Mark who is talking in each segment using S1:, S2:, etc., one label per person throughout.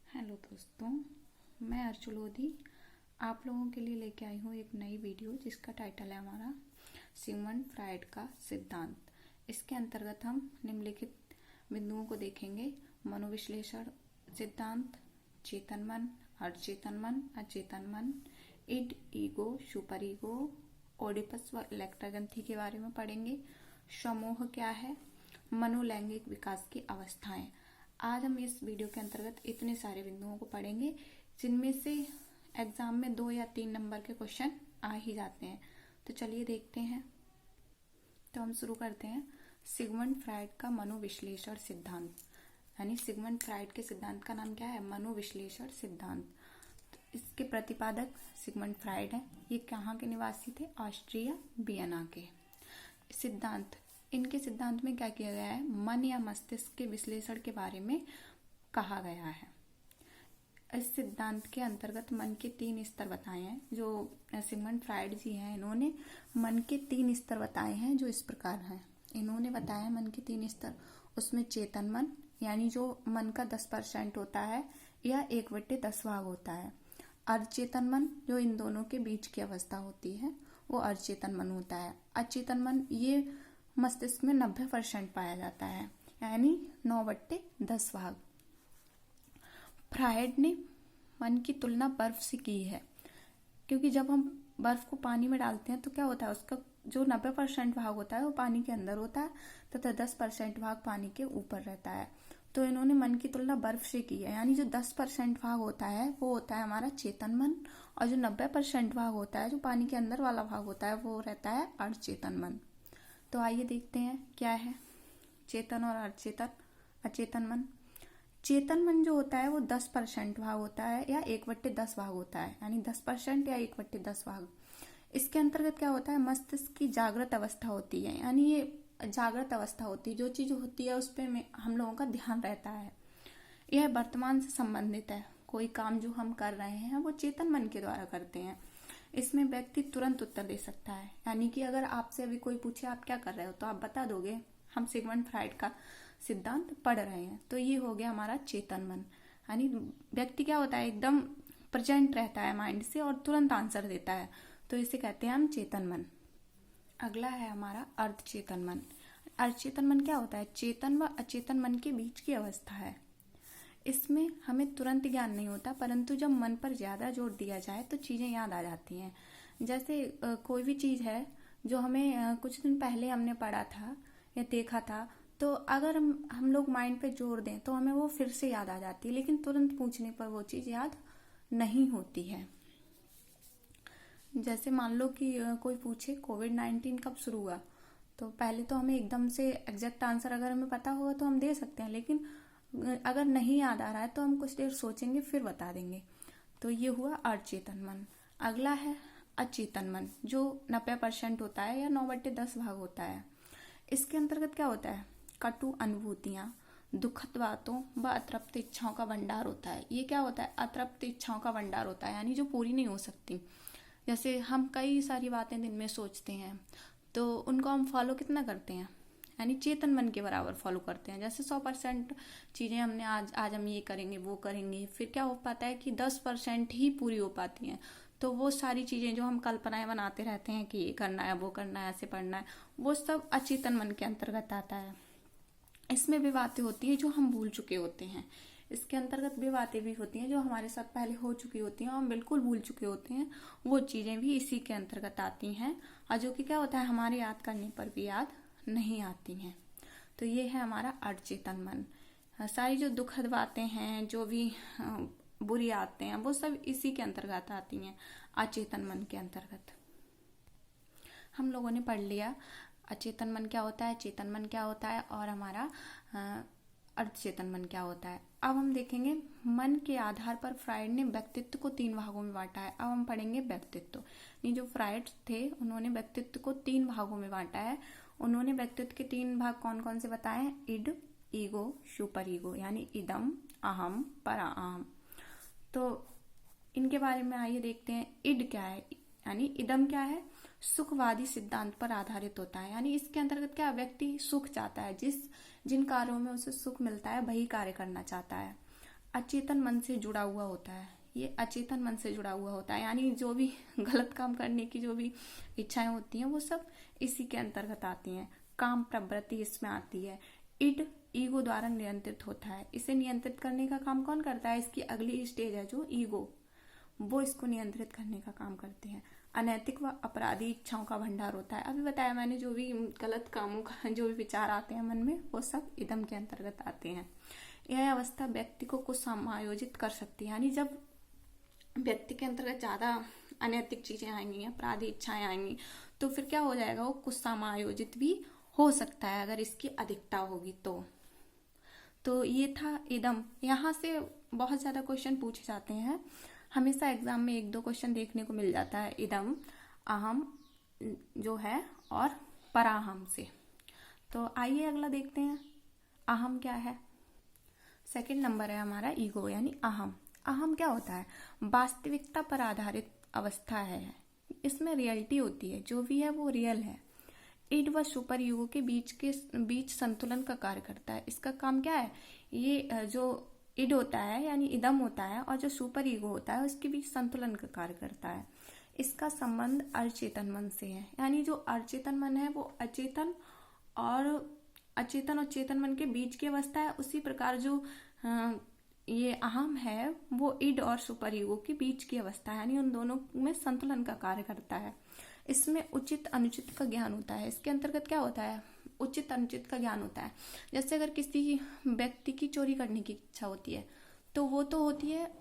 S1: Hello दोस्तों, मैं अर्चु लोधी आप लोगों के लिए लेके आई हूँ एक नई वीडियो जिसका टाइटल है हमारा सिगमंड फ्रायड का सिद्धांत। इसके अंतर्गत हम निम्नलिखित बिंदुओं को देखेंगे: मनोविश्लेषण सिद्धांत, चेतन मन, अर्धचेतन मन, अचेतन मन, id, ego, super ego, Oedipus व इलेक्ट्रा ग्रंथि के बारे में पढ़ेंगे। समूह क्या है, मनोलैंगिक विकास की अवस्थाएं। आज हम इस वीडियो के अंतर्गत इतने सारे बिंदुओं को पढ़ेंगे जिनमें से एग्जाम में 2 या 3 नंबर के क्वेश्चन आ ही जाते हैं। तो चलिए देखते हैं। तो हम शुरू करते हैं। सिगमंड फ्रायड का मनोविश्लेषण सिद्धांत, यानी सिगमंड फ्रायड के सिद्धांत का नाम क्या है? मनोविश्लेषण सिद्धांत। तो इसके प्रतिपादक सिगमंड फ्रायड हैं। ये कहाँ के निवासी थे? ऑस्ट्रिया वियना के। सिद्धांत, इनके सिद्धांत में क्या किया गया है? मन या मस्तिष्क के विश्लेषण के बारे में कहा गया है। इस सिद्धांत के अंतर्गत मन के 3 स्तर बताए हैं। जो सिगमंड फ्रायड जी हैं, इन्होंने मन के 3 स्तर बताए हैं जो इस प्रकार हैं। इन्होंने बताया मन के 3 स्तर। उसमें चेतन मन, यानी जो मन का 10% होता है या 1/10 भाग होता है। अर्धचेतन मन, जो इन दोनों के बीच की अवस्था होती है, वो अर्धचेतन मन होता है। अचेतन मन, ये मस्तिष्क में 90% पाया जाता है, यानी 9/10 भाग। फ्रायड ने मन की तुलना बर्फ से की है, क्योंकि जब हम बर्फ को पानी में डालते हैं तो क्या होता है, उसका जो 90% भाग होता है वो पानी के अंदर होता है तथा 10% भाग पानी के ऊपर रहता है। तो इन्होंने मन की तुलना बर्फ से की है, यानी जो 10% भाग होता है वो होता है हमारा चेतन मन, और जो 90% भाग होता है, जो पानी के अंदर वाला भाग होता है, वो रहता है अर्धचेतन मन। तो आइए देखते हैं क्या है चेतन और अर्धचेतन, अचेतन मन। चेतन मन जो होता है वो 10% भाग होता है या 1/10 भाग होता है, यानी 10% या 1/10 भाग। इसके अंतर्गत क्या होता है? मस्तिष्क की जागृत अवस्था होती है, यानी ये जागृत अवस्था होती है। जो चीज होती है उस पर हम लोगों का ध्यान रहता है। यह वर्तमान से संबंधित है। कोई काम जो हम कर रहे हैं वो चेतन मन के द्वारा करते हैं। इसमें व्यक्ति तुरंत उत्तर दे सकता है, यानी कि अगर आपसे अभी कोई पूछे आप क्या कर रहे हो तो आप बता दोगे। हम सिगमंड फ्रायड का सिद्धांत पढ़ रहे हैं। तो ये हो गया हमारा चेतन मन, यानी व्यक्ति क्या होता है, एकदम प्रेजेंट रहता है माइंड से और तुरंत आंसर देता है, तो इसे कहते हैं हम चेतन मन। अगला है हमारा अर्धचेतन मन। अर्धचेतन मन क्या होता है? चेतन व अचेतन मन के बीच की अवस्था है। इसमें हमें तुरंत ज्ञान नहीं होता, परंतु जब मन पर ज्यादा जोर दिया जाए तो चीजें याद आ जाती हैं। जैसे कोई भी चीज है जो हमें कुछ दिन पहले हमने पढ़ा था या देखा था, तो अगर हम लोग माइंड पे जोर दें तो हमें वो फिर से याद आ जाती है, लेकिन तुरंत पूछने पर वो चीज याद नहीं होती है। जैसे मान लो कि कोई पूछे कोविड-19 कब शुरू हुआ, तो पहले तो हमें एकदम से एग्जैक्ट आंसर अगर हमें पता होगा तो हम दे सकते हैं, लेकिन अगर नहीं याद आ रहा है तो हम कुछ देर सोचेंगे फिर बता देंगे। तो ये हुआ अर्धचेतन मन। अगला है अचेतन मन, जो 90% होता है या 9/10 भाग होता है। इसके अंतर्गत क्या होता है? कटु अनुभूतियां, दुखद बातों व अतृप्त इच्छाओं का भंडार होता है। ये क्या होता है? अतृप्त इच्छाओं का भंडार होता है, यानी जो पूरी नहीं हो सकती। जैसे हम कई सारी बातें दिन में सोचते हैं तो उनको हम फॉलो कितना करते हैं, यानी चेतन मन के बराबर फॉलो करते हैं। जैसे 100% चीजें हमने आज हम ये करेंगे वो करेंगे, फिर क्या हो पाता है कि 10% ही पूरी हो पाती हैं। तो वो सारी चीजें जो हम कल्पनाएं बनाते रहते हैं कि ये करना है वो करना है ऐसे पढ़ना है, वो सब अचेतन मन के अंतर्गत आता है। इसमें भी बातें होती हैं जो हम भूल चुके होते हैं। इसके अंतर्गत भी बातें भी होती हैं जो हमारे साथ पहले हो चुकी होती हैं और हम बिल्कुल भूल चुके होते हैं, वो चीजें भी इसी के अंतर्गत आती हैं, और जो कि क्या होता है, हमारे याद करने पर भी याद नहीं आती हैं। तो ये है हमारा अर्धचेतन मन। सारी जो दुखद बातें हैं, जो भी बुरी आदतें हैं, वो सब इसी के अंतर्गत आती हैं, अचेतन मन के अंतर्गत। हम लोगों ने पढ़ लिया अचेतन मन क्या होता है, चेतन मन क्या होता है, और हमारा अर्धचेतन मन क्या होता है। अब हम देखेंगे मन के आधार पर फ्रायड ने व्यक्तित्व को 3 भागों में बांटा है। अब हम पढ़ेंगे व्यक्तित्व। ये जो फ्रायड थे उन्होंने व्यक्तित्व को 3 भागों में बांटा है। उन्होंने व्यक्तित्व के 3 भाग कौन कौन से बताए हैं? इड, ईगो, सुपर ईगो, यानी इदम, अहम, परा अहम। तो इनके बारे में आइए देखते हैं। इड क्या है, यानी इदम क्या है? सुखवादी सिद्धांत पर आधारित होता है, यानी इसके अंतर्गत क्या, व्यक्ति सुख चाहता है, जिन कार्यों में उसे सुख मिलता है वही कार्य करना चाहता है। अचेतन मन से जुड़ा हुआ होता है। ये अचेतन मन से जुड़ा हुआ होता है, यानी जो भी गलत काम करने की जो भी इच्छाएं होती हैं वो सब इसी के अंतर्गत आती हैं। काम प्रवृत्ति इसमें आती है। इड ईगो द्वारा नियंत्रित होता है। इसे नियंत्रित करने का काम कौन करता है? इसकी अगली स्टेज है जो ईगो, वो इसको नियंत्रित करने का काम करते हैं। अनैतिक व अपराधी इच्छाओं का भंडार होता है। अभी बताया मैंने, जो भी गलत कामों का जो भी विचार आते हैं मन में वो सब इदम के अंतर्गत आते हैं। यह अवस्था व्यक्ति को कुछ समायोजित कर सकती है, यानी जब व्यक्ति के अंतर्गत ज्यादा अनैतिक चीजें आएंगी, अपराधी इच्छाएं आएंगी, तो फिर क्या हो जाएगा, वो कुछ समायोजित भी हो सकता है अगर इसकी अधिकता होगी तो ये था इदम। यहाँ से बहुत ज्यादा क्वेश्चन पूछे जाते हैं, हमेशा एग्जाम में 1-2 क्वेश्चन देखने को मिल जाता है इदम, अहम जो है और पराहम से। तो आइए अगला देखते हैं, अहम क्या है। सेकंड नंबर है हमारा ईगो यानी अहम। अहम क्या होता है? वास्तविकता पर आधारित अवस्था है। इसमें रियलिटी होती है, जो भी है वो रियल है। इड व सुपर ईगो के बीच संतुलन का कार्य करता है। इसका काम क्या है? ये जो इड होता है यानी इदम होता है और जो सुपर ईगो होता है उसके बीच संतुलन का कार्य करता है। इसका संबंध अचेतन मन से है, यानी जो अचेतन मन है वो अचेतन और चेतन मन के बीच की अवस्था है। उसी प्रकार जो ये अहम है वो इड और सुपर ईगो के बीच की अवस्था है, यानी उन दोनों में संतुलन का कार्य करता है। इसमें उचित अनुचित का ज्ञान होता है। इसके अंतर्गत क्या होता है? उचित अनुचित का ज्ञान होता है। जैसे अगर किसी व्यक्ति की चोरी करने की इच्छा होती है तो वो तो होती है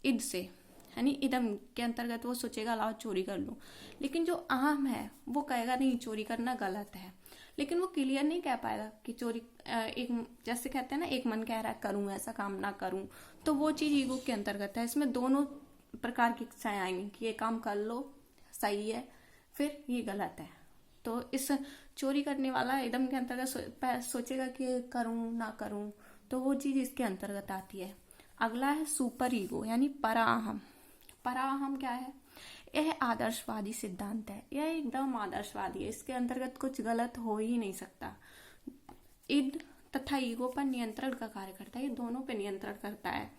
S1: इद से, यानी इदम के अंतर्गत वो सोचेगा लाओ चोरी कर लूं। लेकिन जो अहम है वो कहेगा नहीं, चोरी करना गलत है, लेकिन वो क्लियर नहीं कह पाएगा कि चोरी एक जैसे कहते हैं ना, एक मन कह रहा है करूं ऐसा काम ना करूं, तो वो चीज ईगो के अंतर्गत है। इसमें दोनों प्रकार की इच्छाएं आएंगी कि ये काम कर लो सही है, फिर ये गलत है। तो इस चोरी करने वाला इदम के अंतर्गत सोचेगा कि करूं ना करूं, तो वो चीज इसके अंतर्गत आती है। अगला है सुपर ईगो यानी पराअहम। पराअहम क्या है? यह आदर्शवादी सिद्धांत है। यह एकदम आदर्शवादी है, इसके अंतर्गत कुछ गलत हो ही नहीं सकता। इद तथा ईगो पर नियंत्रण का कार्य करता है, ये दोनों पे नियंत्रण करता है।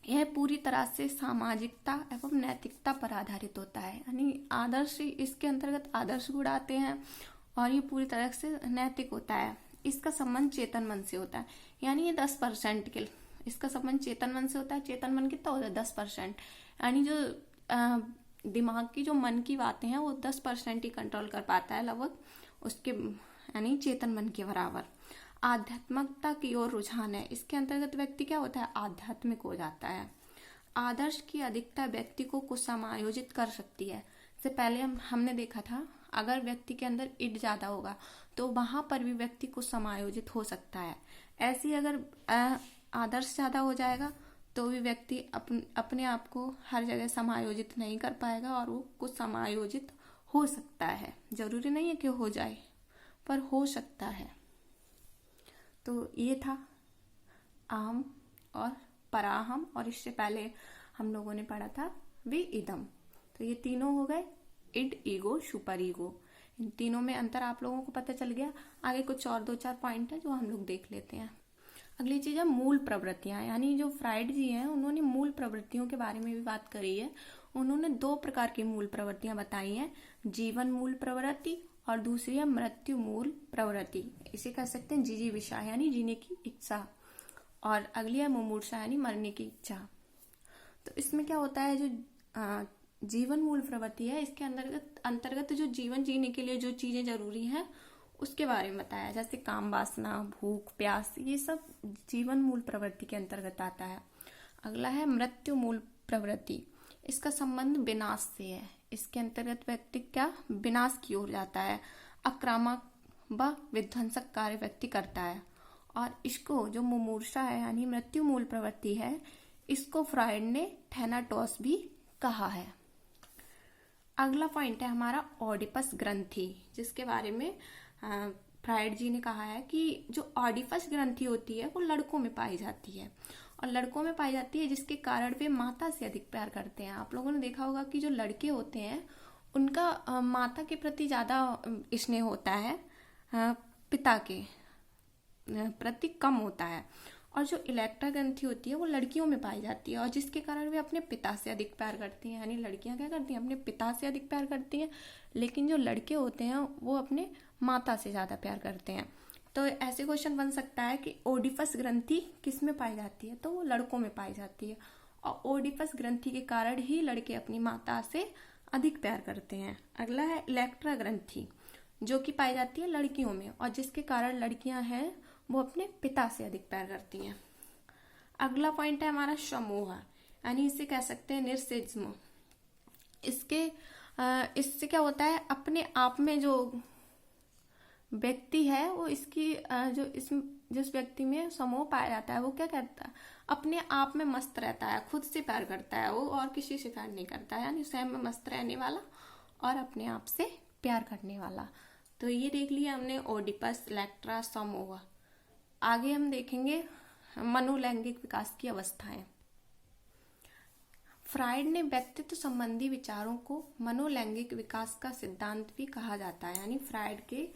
S1: यह पूरी तरह से सामाजिकता एवं नैतिकता पर आधारित होता है, यानी आदर्श, इसके अंतर्गत आदर्श गुण आते हैं और ये पूरी तरह से नैतिक होता है। इसका संबंध चेतन मन से होता है, यानी ये 10% के, इसका संबंध चेतन मन से होता है। चेतन मन कितना होता है? 10%, यानी जो दिमाग की जो मन की बातें हैं वो 10% ही कंट्रोल कर पाता है लगभग उसके, यानी चेतन मन के बराबर। आध्यात्मिकता की ओर रुझान है। इसके अंतर्गत व्यक्ति क्या होता है? आध्यात्मिक हो जाता है। आदर्श की अधिकता व्यक्ति को कुछ समायोजित कर सकती है। से पहले हमने देखा था अगर व्यक्ति के अंदर इड ज्यादा होगा तो वहां पर भी व्यक्ति कुछ समायोजित हो सकता है। ऐसे ही अगर आदर्श ज्यादा हो जाएगा तो भी व्यक्ति अपने आप को हर जगह समायोजित नहीं कर पाएगा और वो कुछ समायोजित हो सकता है। जरूरी नहीं है कि हो जाए, पर हो सकता है। तो ये था अहम और पराहम, और इससे पहले हम लोगों ने पढ़ा था वे इदम। तो ये तीनों हो गए, इड, ईगो, सुपर ईगो। इन तीनों में अंतर आप लोगों को पता चल गया। आगे कुछ और 2-4 पॉइंट है जो हम लोग देख लेते हैं। अगली चीज है मूल प्रवृत्तियां, यानी जो फ्राइड जी हैं उन्होंने मूल प्रवृत्तियों के बारे में भी बात करी है। उन्होंने 2 प्रकार की मूल प्रवृत्तियां बताई हैं, जीवन मूल प्रवृत्ति और दूसरी है मृत्यु मूल प्रवृत्ति। इसे कह सकते हैं जिजीविषा यानी जीने की इच्छा, और अगली है मुमूर्षा यानी मरने की इच्छा। तो इसमें क्या होता है, जो जीवन मूल प्रवृत्ति है इसके अंतर्गत जो जीवन जीने के लिए जो चीजें जरूरी हैं उसके बारे में बताया, जैसे काम वासना, भूख, प्यास, ये सब जीवन मूल प्रवृत्ति के अंतर्गत आता है। अगला है मृत्यु मूल प्रवृत्ति। इसका संबंध विनाश से है। इसके अंतर्गत व्यक्ति क्या विनाश की ओर जाता है, आक्रामक व विध्वंसक कार्य व्यक्ति करता है। और इसको जो मुमूर्षा है यानी मृत्यु मूल प्रवृत्ति है, इसको फ्राइड ने थैनाटोस भी कहा है। अगला पॉइंट है हमारा ऑडिपस ग्रंथि, जिसके बारे में फ्राइड जी ने कहा है कि जो ऑडिपस ग्रंथि होती है वो लड़कों में पाई जाती है, और लड़कों में पाई जाती है जिसके कारण वे माता से अधिक प्यार करते हैं। आप लोगों ने देखा होगा कि जो लड़के होते हैं उनका माता के प्रति ज्यादा स्नेह होता है, पिता के प्रति कम होता है। और जो इलेक्ट्रा ग्रंथि होती है वो लड़कियों में पाई जाती है, और जिसके कारण वे अपने पिता से अधिक प्यार करती हैं। यानी लड़कियां क्या करती हैं, अपने पिता से अधिक प्यार करती हैं, लेकिन जो लड़के होते हैं वो अपने माता से ज़्यादा प्यार करते हैं। तो ऐसे क्वेश्चन बन सकता है कि ओडिपस ग्रंथि किस में पाई जाती है, तो वो लड़कों में पाई जाती है, और ओडिपस ग्रंथि के कारण ही लड़के अपनी माता से अधिक प्यार करते हैं। अगला है इलेक्ट्रा ग्रंथि, जो कि पाई जाती है लड़कियों में, और जिसके कारण लड़कियां हैं वो अपने पिता से अधिक प्यार करती हैं। अगला पॉइंट है हमारा समूह, यानी इसे कह सकते हैं निर्सिज्म। इससे क्या होता है, अपने आप में जो व्यक्ति है वो जिस व्यक्ति में समूह पाया जाता है वो क्या कहता है, अपने आप में मस्त रहता है, खुद से प्यार करता है वो, और किसी से प्यार नहीं करता है। यानी स्वयं में मस्त रहने वाला और अपने आप से प्यार करने वाला। तो ये देख लिया हमने ओडिपस, इलेक्ट्रा, समूह। आगे हम देखेंगे मनोलैंगिक विकास की अवस्थाएं। फ्राइड ने व्यक्तित्व संबंधी विचारों को मनोलैंगिक विकास का सिद्धांत भी कहा जाता है। यानी फ्राइड के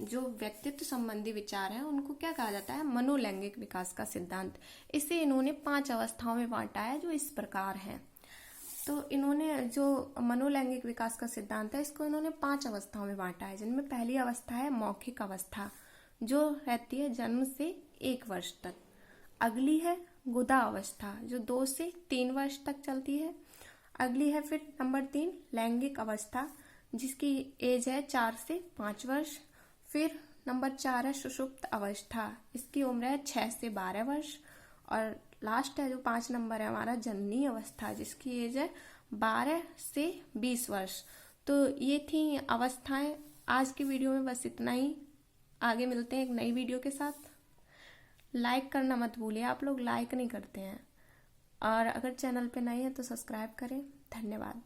S1: जो व्यक्तित्व संबंधी विचार हैं उनको क्या कहा जाता है, मनोलैंगिक विकास का सिद्धांत। इसे इन्होंने 5 अवस्थाओं में बांटा है, जो इस प्रकार है। तो इन्होंने जो मनोलैंगिक विकास का सिद्धांत है इसको इन्होंने 5 अवस्थाओं में बांटा है, जिनमें पहली अवस्था है मौखिक अवस्था, जो रहती है जन्म से 1 वर्ष तक। अगली है गुदा अवस्था, जो 2 से 3 वर्ष तक चलती है। अगली है फिर नंबर 3 लैंगिक अवस्था, जिसकी एज है 4 से 5 वर्ष। फिर नंबर 4 है सुषुप्त अवस्था, इसकी उम्र है 6 से 12 वर्ष। और लास्ट है जो 5 नंबर है हमारा जननी अवस्था, जिसकी एज है 12 से 20 वर्ष। तो ये थी अवस्थाएं। आज की वीडियो में बस इतना ही। आगे मिलते हैं एक नई वीडियो के साथ। लाइक करना मत भूलिए, आप लोग लाइक नहीं करते हैं। और अगर चैनल पे नए हैं तो सब्सक्राइब करें। धन्यवाद।